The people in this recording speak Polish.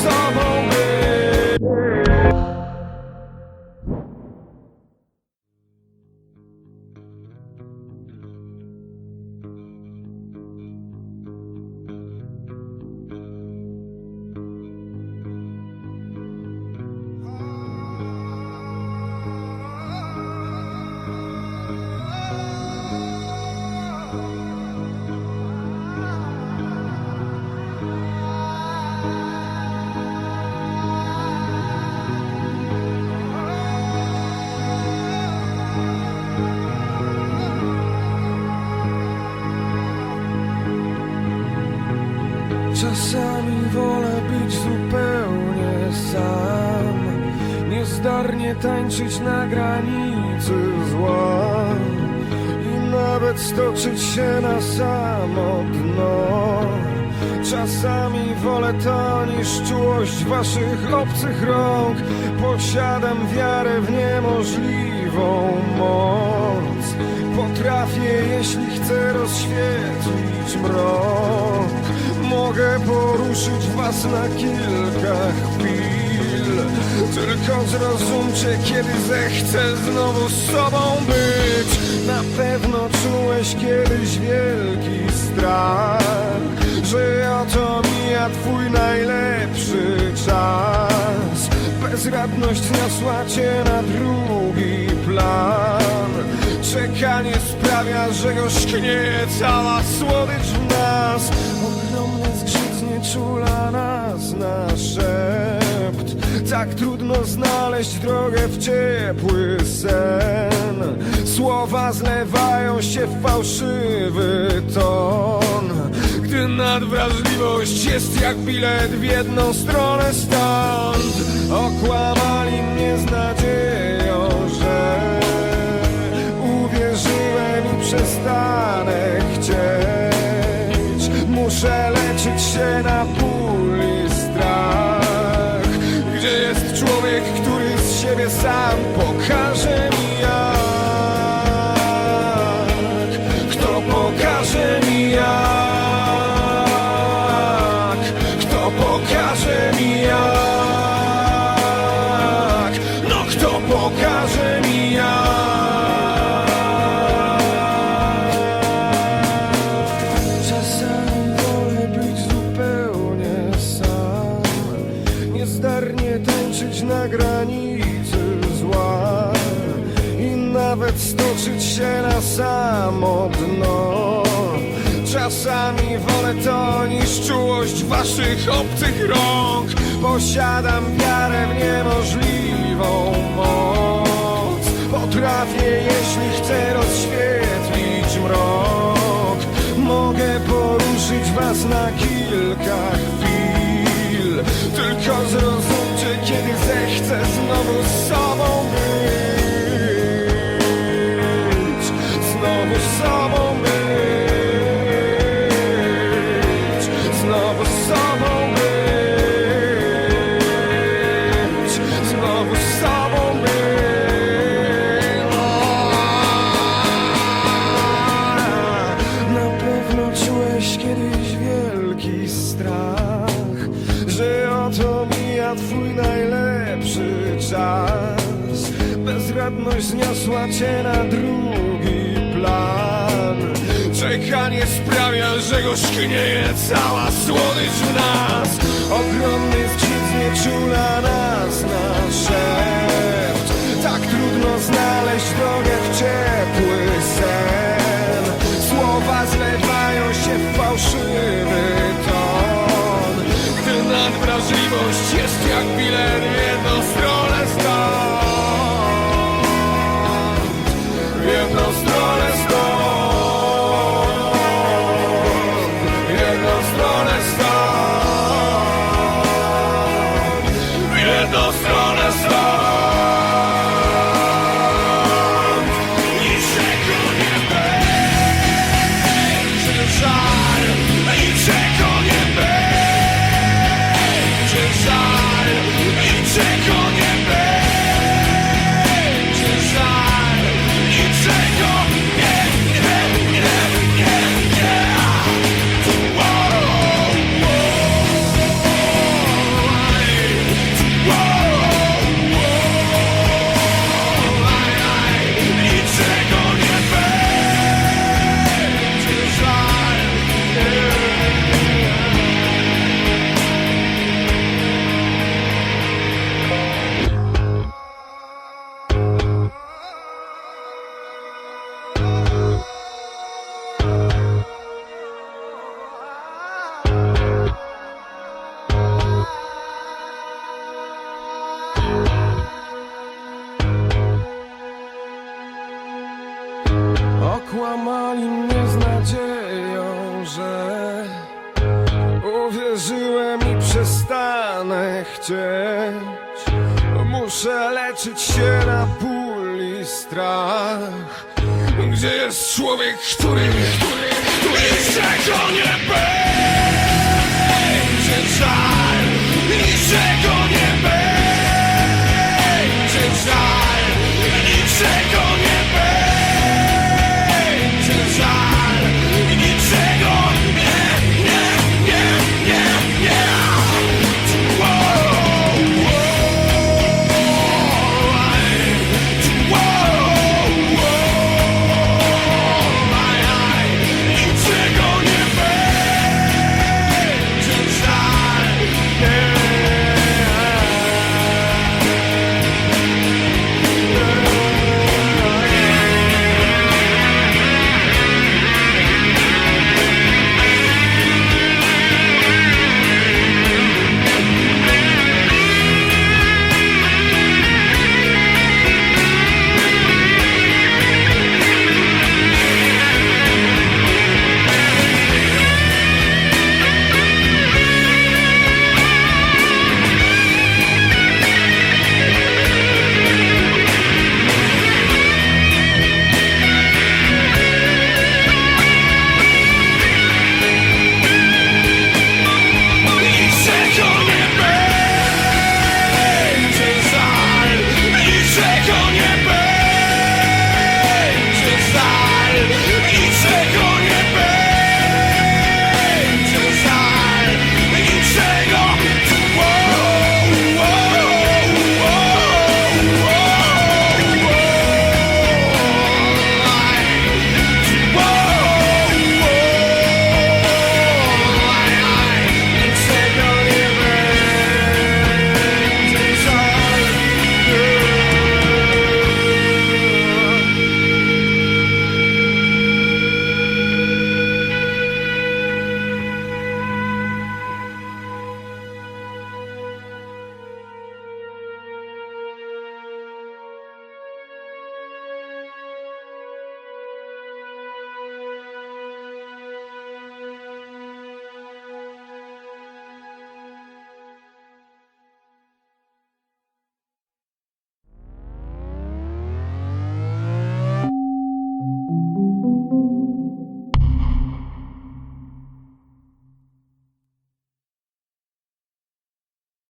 sobą być. Czasami wolę być zupełnie sam, niezdarnie tańczyć na granicy zła i nawet stoczyć się na samo dno. Czasami wolę to niż czułość waszych obcych rąk. Posiadam wiarę w niemożliwą moc. Potrafię, jeśli chcę, rozświetlić mrok. Mogę poruszyć was na kilka chwil. Tylko zrozumcie, kiedy zechcę znowu z sobą być. Na pewno czułeś kiedyś wielki strach, że oto mija twój najlepszy czas. Bezradność zniosła cię na drugi plan. Czekanie sprawia, że gorzknieje cała słodycz w nas. Ogromny zgrzyt znieczula nas na szept. Tak trudno znaleźć drogę w ciepły sen. Słowa zlewają się w fałszywy ton, gdy nadwrażliwość jest jak bilet w jedną stronę stąd. Okłamali mnie z nadzieją, że uwierzyłem i przestanę chcieć. Muszę leczyć się na ból i strach. Gdzie jest człowiek, który z siebie sam pokaże mi jak? Kto pokaże mi jak? Kto pokaże mi jak? No kto pokaże mi jak? Czasami wolę być zupełnie sam, niezdarnie tańczyć na granicy zła i nawet stoczyć się na samo dno. Czasami wolę to niż czułość waszych obcych rąk. Posiadam wiarę w niemożliwą moc. Potrafię, jeśli chcę, rozświetlić mrok. Mogę poruszyć was na kilka chwil. Tylko zrozumcie, kiedy zechcę znowu z sobą być. Znowu z sobą być. Znowu z sobą być. Znowu z sobą być. Na pewno czułeś kiedyś wielki strach, że oto mija twój najlepszy czas. Bezradność zniosła cię na drugi plan. Czekanie sprawia, że gorzknieje cała słodycz w nas. Ogromny zgrzyt znieczula nas na szept. Tak trudno znaleźć drogę w ciepły sen. Słowa zlewają się w fałszywy ton, gdy nadwrażliwość jest jak bilet w jedną stronę stąd. W jedną stronę stąd. W jedną stronę stąd. W jedną stronę stąd. Niczego nie będzie żal. Niczego nie będzie żal. Niczego nie przestanę chcieć. Muszę leczyć się na ból i strach. Gdzie jest człowiek, który niczego nie będzie żal, niczego